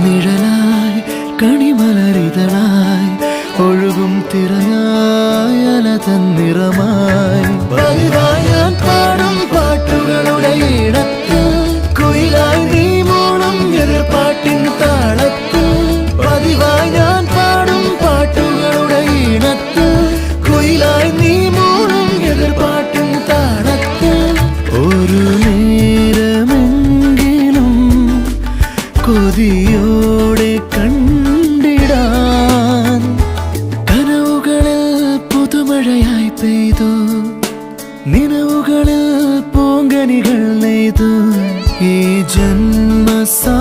നിഴലായി കണിമലരിതളായി ഒഴുകും തിരയായി അല തന്നിറമായി പതിവായി ഞാൻ പാടും പാട്ടുകളുടെ ഇടത്തിൽ കുയിലായി നീ മൂളും എതിർപ്പാട്ടിൻ താളത്തിൽ പതിവായി ഞാൻ പാടും പാട്ടുകളുടെ ഇടത്തിൽ കുയിലായി നീ മൂളും എതിർപ്പാട്ടിൻ താളത്തിൽ ഒരു നേരമെങ്കിലും കൊതിയോടെ കണ്ടിടാൻ കനവുകളിൽ പുതുമഴയായി പെയ്തു നിലവുകളിൽ പൂങ്കനികൾ നെയ്തു ഈ ജന്മസാ